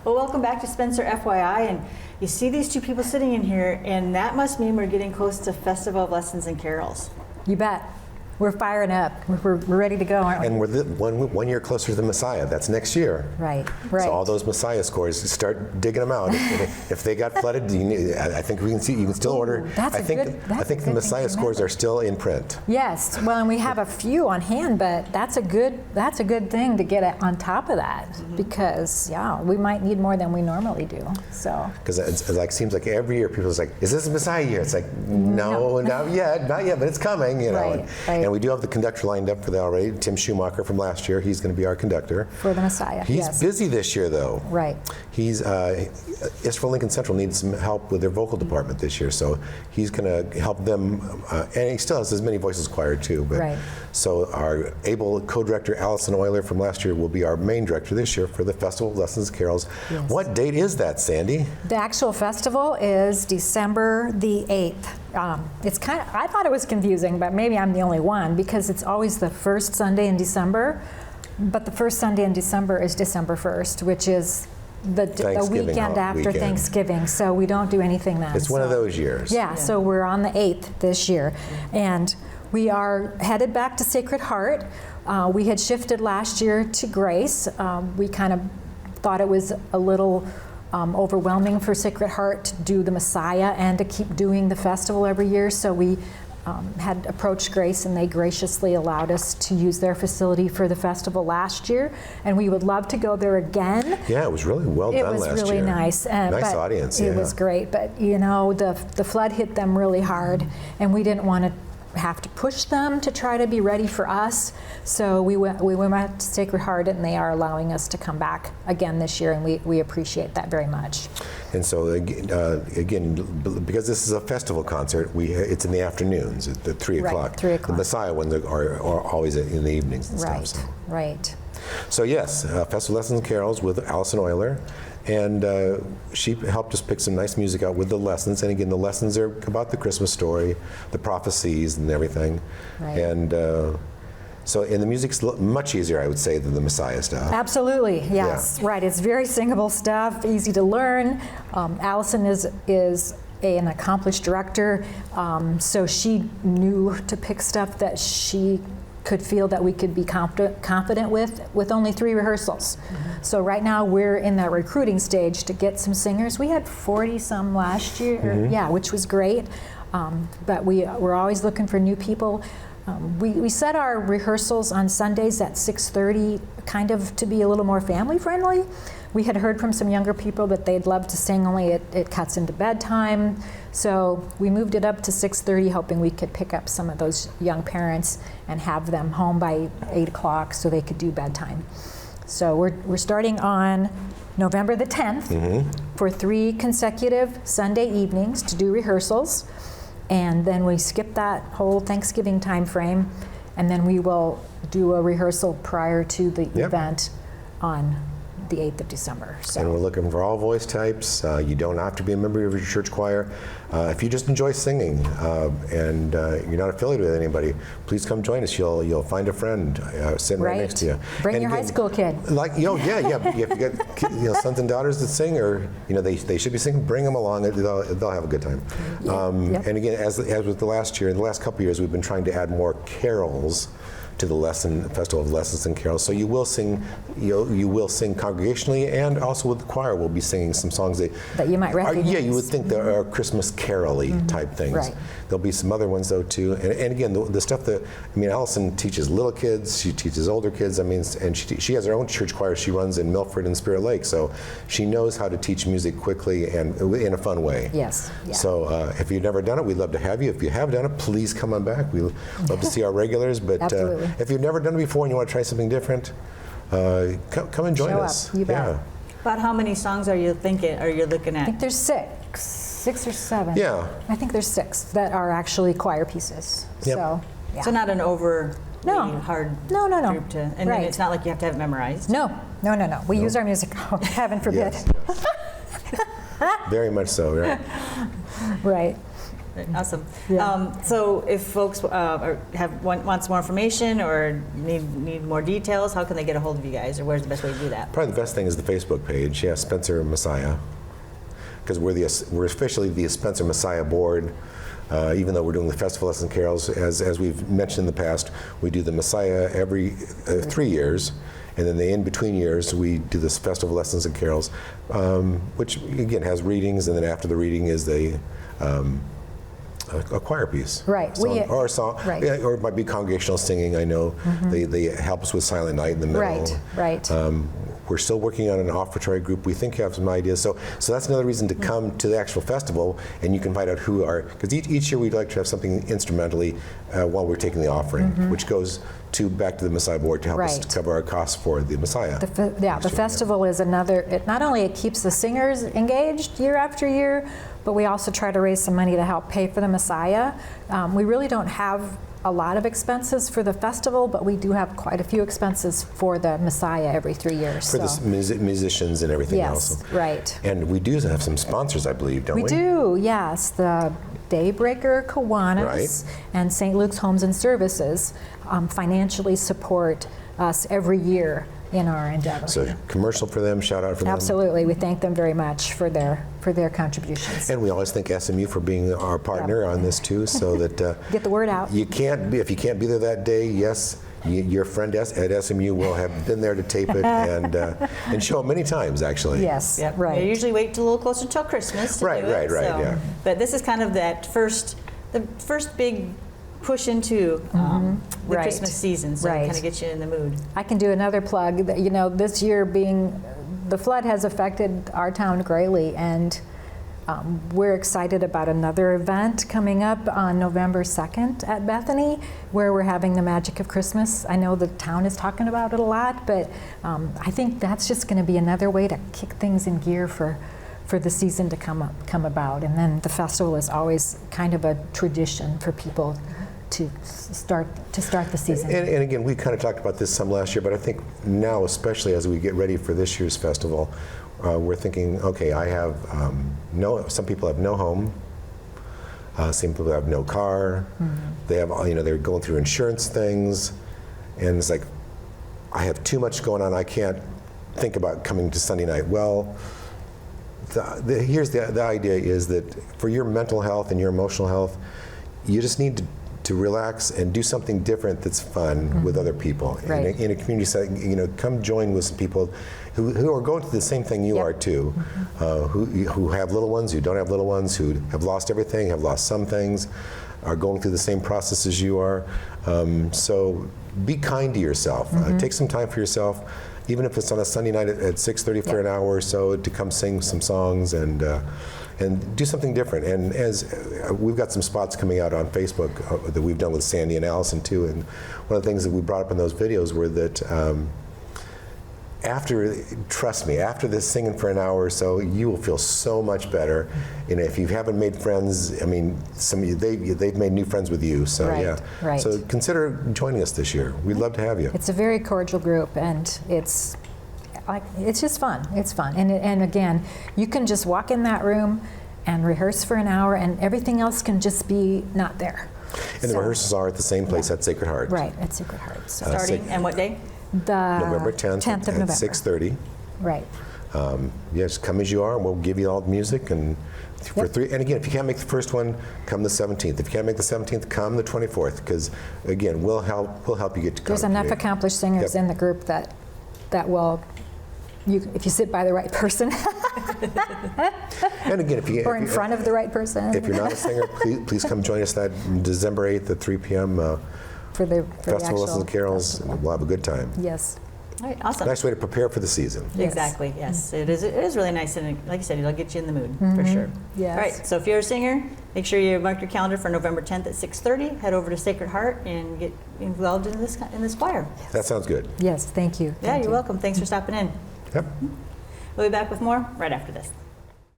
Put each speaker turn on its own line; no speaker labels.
Well, welcome back to Spencer FYI, and you see these two people sitting in here, and that must mean we're getting close to Festival of Lessons and Carols.
You bet. We're firing up. We're ready to go, aren't we?
And we're one year closer to the Messiah. That's next year.
Right.
So all those Messiah scores, start digging them out. If they got flooded, I think we can see. You can still order. I think the Messiah scores are still in print.
Yes. Well, and we have a few on hand, but that's a good thing to get on top of that, because we might need more than we normally do. So.
Because it seems like every year people are like, "Is this a Messiah year?" It's like, no, not yet, but it's coming.
Right.
And we do have the conductor lined up for that already. Tim Schumacher from last year. He's going to be our conductor.
For the Messiah,
He's busy this year, though.
Right.
He's, Israel Lincoln Central needs some help with their vocal department this year, so he's going to help them. And he still has as many voices choir, too. But,
right.
So our able co-director, Allison Euler from last year, will be our main director this year for the Festival of Lessons and Carols. Yes. What date is that, Sandy?
The actual festival is December the 8th. It's I thought it was confusing, but maybe I'm the only one, because it's always the first Sunday in December, but the first Sunday in December is December 1st, which is the weekend after Thanksgiving, so we don't do anything then.
It's one of those years.
Yeah, so we're on the 8th this year, and we are headed back to Sacred Heart. We had shifted last year to Grace. We kind of thought it was a little overwhelming for Sacred Heart to do the Messiah and to keep doing the festival every year, so we had approached Grace, and they graciously allowed us to use their facility for the festival last year, and we would love to go there again.
Yeah, it was really well done last year.
It was really nice.
Nice audience,
It was great, but the flood hit them really hard, and we didn't want to have to push them to try to be ready for us. So we went to Sacred Heart, and they are allowing us to come back again this year, and we appreciate that very much.
And so again, because this is a festival concert, it's in the afternoons at 3 o'clock.
Right, 3 o'clock.
The Messiah ones are always in the evenings and
right,
stuff. So.
Right.
So yes, Festival Lessons and Carols with Allison Euler. And she helped us pick some nice music out with the lessons. And again, the lessons are about the Christmas story, the prophecies and everything. Right. And and the music's much easier, I would say, than the Messiah stuff.
Absolutely, yes. Yeah. Right, it's very singable stuff, easy to learn. Allison is an accomplished director, so she knew to pick stuff that she could feel that we could be confident with only 3 rehearsals. Mm-hmm. So right now we're in that recruiting stage to get some singers. We had 40 some last year, which was great. But we're always looking for new people. We set our rehearsals on Sundays at 6:30, kind of to be a little more family friendly. We had heard from some younger people that they'd love to sing, only it cuts into bedtime. So we moved it up to 6:30, hoping we could pick up some of those young parents and have them home by 8 o'clock so they could do bedtime. So we're starting on November the 10th for 3 consecutive Sunday evenings to do rehearsals. And then we skip that whole Thanksgiving time frame, and then we will do a rehearsal prior to the event on the 8th of December. So.
And we're looking for all voice types. You don't have to be a member of your church choir. If you just enjoy singing and you're not affiliated with anybody, please come join us. You'll find a friend sitting right next to you.
Bring your high school kid.
Like if you got sons and daughters that sing, or they should be singing, bring them along. They'll have a good time. And again, as with the last couple of years, we've been trying to add more carols to the Festival of Lessons and Carols. So you will sing congregationally, and also with the choir we'll be singing some songs
that you might recognize.
You would think they are Christmas carol-y type things.
Right.
There'll be some other ones though too. And again, the stuff that, Allison teaches little kids, she teaches older kids, and she has her own church choir she runs in Milford and Spirit Lake, so she knows how to teach music quickly and in a fun way.
Yes. Yeah.
So if you've never done it, we'd love to have you. If you have done it, please come on back. We love to see our regulars, but if you've never done it before and you want to try something different, come and join us.
You bet.
Yeah.
About how many songs are you looking at?
I think there's 6 or 7.
Yeah.
I think there's 6 that are actually choir pieces.
Yep.
So not an hard group to, and then it's not like you have to have it memorized.
No. We use our music. Oh, heaven forbid.
Yes. Very much so, right?
Right.
Awesome.
Yeah.
So if folks wants more information or need more details, how can they get a hold of you guys, or where's the best way to do that?
Probably the best thing is the Facebook page. Yeah, Spencer Messiah, because we're officially the Spencer Messiah board. Even though we're doing the Festival Lessons and Carols, as we've mentioned in the past, we do the Messiah every 3 years, and then the in-between years we do this Festival Lessons and Carols, which again has readings, and then after the reading is a choir piece,
Right.
song, or a song,
Right.
yeah, or it might be congregational singing. I know they help us with Silent Night in the middle.
Right, right.
We're still working on an offertory group. We think you have some ideas. So that's another reason to come to the actual festival, and you can find out who are, because each year we'd like to have something instrumentally while we're taking the offering, which goes back to the Messiah board to help us
Right.
cover our costs for the Messiah.
The festival is another, not only it keeps the singers engaged year after year, but we also try to raise some money to help pay for the Messiah. We really don't have a lot of expenses for the festival, but we do have quite a few expenses for the Messiah every 3 years.
For the musicians and everything else.
Yes, right.
And we do have some sponsors, I believe, don't we?
We do, yes. The Daybreaker Kiwanis
Right.
and St. Luke's Homes and Services financially support us every year in our endeavor.
So commercial for them, shout out for them.
Absolutely, we thank them very much for their contributions.
And we always thank SMU for being our partner on this too, so that
Get the word out.
if you can't be there that day, yes, your friend at SMU will have been there to tape it and show it many times actually.
Yes,
Yep.
right.
They usually wait till a little closer till Christmas to
Right,
do it.
right, yeah.
But this is kind of the first big push into the
Right.
Christmas season, so
Right.
it kind of gets you in the mood.
I can do another plug. That, this year being the flood has affected our town greatly, and we're excited about another event coming up on November 2nd at Bethany, where we're having the Magic of Christmas. I know the town is talking about it a lot, but I think that's just going to be another way to kick things in gear for the season to come about. And then the festival is always kind of a tradition for people to start the season.
And again, we kind of talked about this some last year, but I think now, especially as we get ready for this year's festival, we're thinking, okay, I have some people have no home, some people have no car, they have, they're going through insurance things, and it's like, I have too much going on, I can't think about coming to Sunday night. Well, here's the idea is that for your mental health and your emotional health, you just need to relax and do something different that's fun with other people.
Right.
In a community setting, come join with some people who are going through the same thing you
Yep.
are too, who have little ones, who don't have little ones, who have lost everything, have lost some things, are going through the same process as you are. So be kind to yourself. Take some time for yourself, even if it's on a Sunday night at 6:30 for an hour or so, to come sing some songs and do something different. And as we've got some spots coming out on Facebook that we've done with Sandy and Allison too, and one of the things that we brought up in those videos were that trust me, after this singing for an hour or so, you will feel so much better. And if you haven't made friends, I mean, they've made new friends with you. So
Right,
yeah,
right.
so consider joining us this year. We'd love to have you.
It's a very cordial group, and it's just fun. It's fun, and again, you can just walk in that room and rehearse for an hour, and everything else can just be not there.
And the rehearsals are at the same place at Sacred Heart.
Right, at Sacred Heart. So
Starting, and what day?
the
November 10th,
of
at
November.
6:30.
Right.
Yes, come as you are, and we'll give you all the music. And for
Yep.
3, and again, if you can't make the first one, come the 17th. If you can't make the 17th, come the 24th, because again, we'll help you get to.
There's enough accomplished singers
Yep.
in the group that will, if you sit by the right person
And again, if you
or in front of the right person
if you're not a singer, please come join us that December 8th at 3 p.m.
for the
Festival
actual
Lessons and Carols.
festival.
We'll have a good time.
Yes.
All right, awesome.
Nice way to prepare for the season.
Yes.
Exactly, yes. It is really nice, and like you said, it'll get you in the mood, for sure.
Yes.
All right, so if you're a singer, make sure you mark your calendar for November 10th at 6:30. Head over to Sacred Heart and get involved in this choir.
That sounds good.
Yes, thank you.
Yeah,
Thank
you're
you.
welcome. Thanks for stopping in.
Yep.
We'll be back with more right after this.